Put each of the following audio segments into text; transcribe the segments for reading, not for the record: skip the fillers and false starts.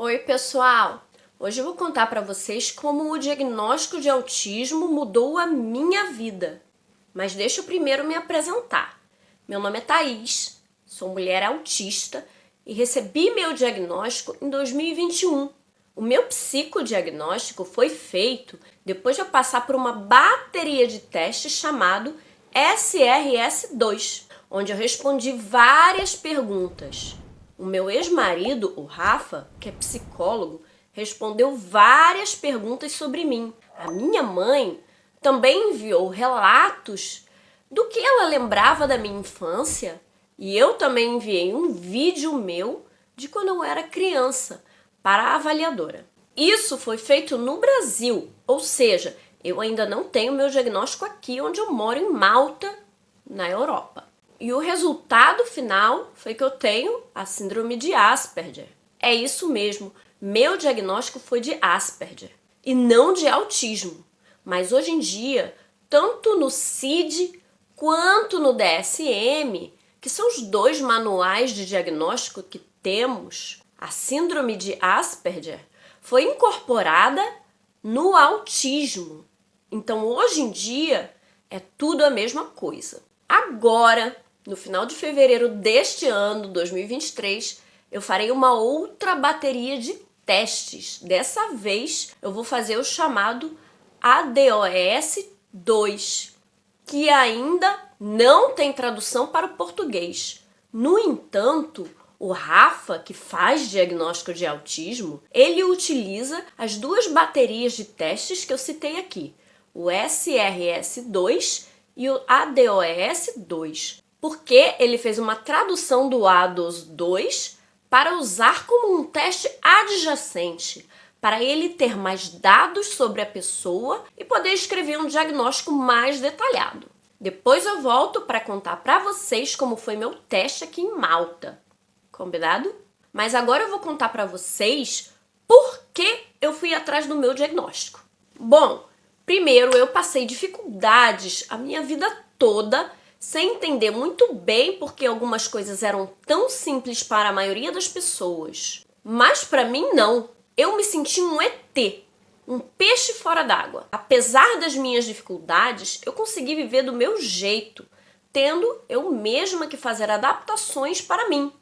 Oi, pessoal! Hoje eu vou contar para vocês como o diagnóstico de autismo mudou a minha vida. Mas deixa eu primeiro me apresentar. Meu nome é Thaís, sou mulher autista e recebi meu diagnóstico em 2021. O meu psicodiagnóstico foi feito depois de eu passar por uma bateria de testes chamado SRS-2, onde eu respondi várias perguntas. O meu ex-marido, o Rafa, que é psicólogo, respondeu várias perguntas sobre mim. A minha mãe também enviou relatos do que ela lembrava da minha infância e eu também enviei um vídeo meu de quando eu era criança para a avaliadora. Isso foi feito no Brasil, ou seja, eu ainda não tenho meu diagnóstico aqui onde eu moro, em Malta, na Europa. E o resultado final foi que eu tenho a síndrome de Asperger. É isso mesmo, meu diagnóstico foi de Asperger e não de autismo. Mas hoje em dia, tanto no CID quanto no DSM, que são os dois manuais de diagnóstico que temos, a síndrome de Asperger foi incorporada no autismo. Então, hoje em dia, é tudo a mesma coisa. Agora, no final de fevereiro deste ano, 2023, eu farei uma outra bateria de testes. Dessa vez, eu vou fazer o chamado ADOS-2, que ainda não tem tradução para o português. No entanto, o Rafa, que faz diagnóstico de autismo, ele utiliza as duas baterias de testes que eu citei aqui, o SRS-2 e o ADOS-2. Porque ele fez uma tradução do ADOS-2 para usar como um teste adjacente, para ele ter mais dados sobre a pessoa e poder escrever um diagnóstico mais detalhado. Depois eu volto para contar para vocês como foi meu teste aqui em Malta. Combinado? Mas agora eu vou contar para vocês por que eu fui atrás do meu diagnóstico. Bom, primeiro eu passei dificuldades a minha vida toda sem entender muito bem porque algumas coisas eram tão simples para a maioria das pessoas. Mas para mim não. Eu me senti um ET, um peixe fora d'água. Apesar das minhas dificuldades, eu consegui viver do meu jeito, tendo eu mesma que fazer adaptações para mim.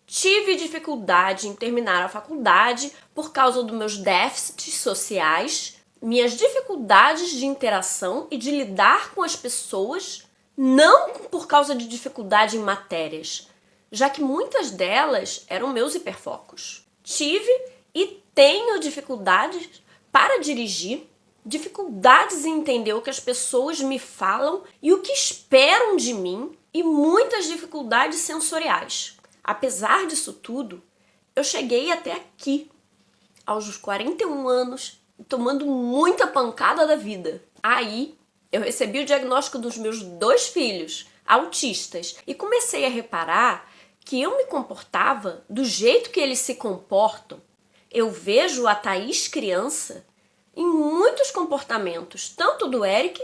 Tive dificuldade em terminar a faculdade por causa dos meus déficits sociais, minhas dificuldades de interação e de lidar com as pessoas, não por causa de dificuldade em matérias, já que muitas delas eram meus hiperfocos. Tive e tenho dificuldades para dirigir, dificuldades em entender o que as pessoas me falam e o que esperam de mim e muitas dificuldades sensoriais. Apesar disso tudo, eu cheguei até aqui, aos 41 anos, tomando muita pancada da vida. Aí, eu recebi o diagnóstico dos meus 2 filhos, autistas, e comecei a reparar que eu me comportava do jeito que eles se comportam. Eu vejo a Thaís criança em muitos comportamentos, tanto do Eric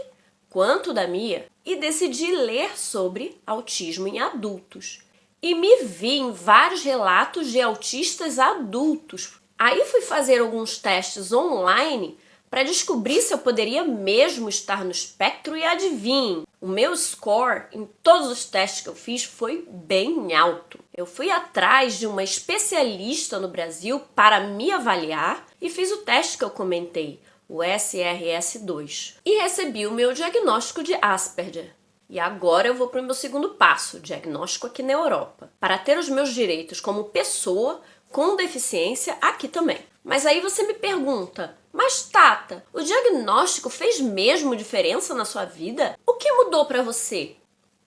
quanto da Mia, e decidi ler sobre autismo em adultos. E me vi em vários relatos de autistas adultos. Aí fui fazer alguns testes online para descobrir se eu poderia mesmo estar no espectro e adivinhem, o meu score em todos os testes que eu fiz foi bem alto. Eu fui atrás de uma especialista no Brasil para me avaliar e fiz o teste que eu comentei, o SRS-2, e recebi o meu diagnóstico de Asperger. E agora eu vou para o meu segundo passo, diagnóstico aqui na Europa, para ter os meus direitos como pessoa com deficiência aqui também. Mas aí você me pergunta, mas Tata, o diagnóstico fez mesmo diferença na sua vida? O que mudou para você?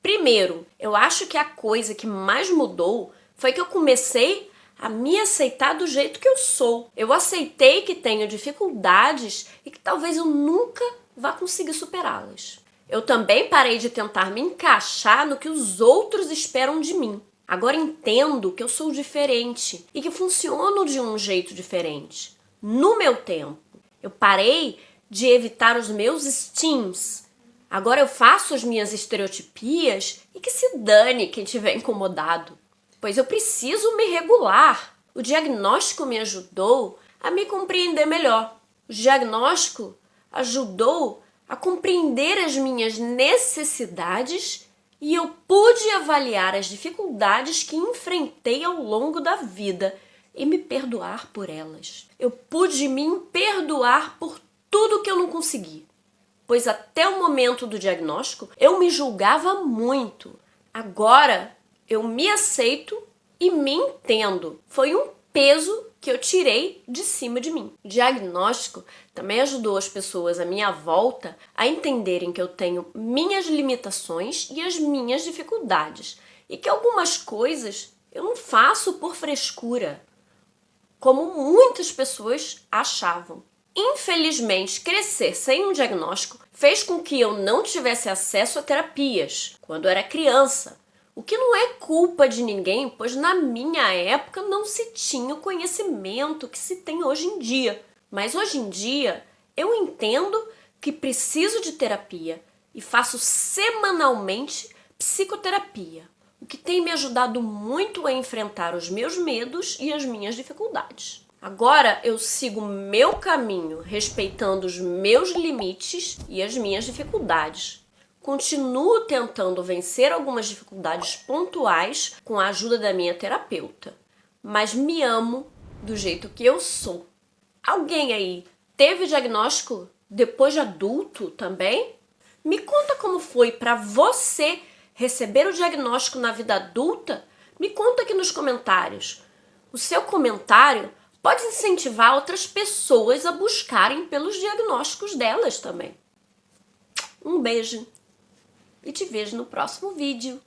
Primeiro, eu acho que a coisa que mais mudou foi que eu comecei a me aceitar do jeito que eu sou. Eu aceitei que tenho dificuldades e que talvez eu nunca vá conseguir superá-las. Eu também parei de tentar me encaixar no que os outros esperam de mim. Agora entendo que eu sou diferente e que funciono de um jeito diferente, no meu tempo. Eu parei de evitar os meus stims. Agora eu faço as minhas estereotipias e que se dane quem tiver incomodado. Pois eu preciso me regular. O diagnóstico me ajudou a me compreender melhor. O diagnóstico ajudou a compreender as minhas necessidades e eu pude avaliar as dificuldades que enfrentei ao longo da vida e me perdoar por elas. Eu pude me perdoar por tudo que eu não consegui, pois até o momento do diagnóstico eu me julgava muito. Agora eu me aceito e me entendo. Foi um peso que eu tirei de cima de mim. O diagnóstico também ajudou as pessoas à minha volta a entenderem que eu tenho minhas limitações e as minhas dificuldades e que algumas coisas eu não faço por frescura, como muitas pessoas achavam. Infelizmente, crescer sem um diagnóstico fez com que eu não tivesse acesso a terapias quando era criança. O que não é culpa de ninguém, pois na minha época não se tinha o conhecimento que se tem hoje em dia. Mas hoje em dia eu entendo que preciso de terapia e faço semanalmente psicoterapia, o que tem me ajudado muito a enfrentar os meus medos e as minhas dificuldades. Agora eu sigo meu caminho respeitando os meus limites e as minhas dificuldades. Continuo tentando vencer algumas dificuldades pontuais com a ajuda da minha terapeuta, mas me amo do jeito que eu sou. Alguém aí teve diagnóstico depois de adulto também? Me conta como foi para você receber o diagnóstico na vida adulta? Me conta aqui nos comentários. O seu comentário pode incentivar outras pessoas a buscarem pelos diagnósticos delas também. Um beijo! E te vejo no próximo vídeo.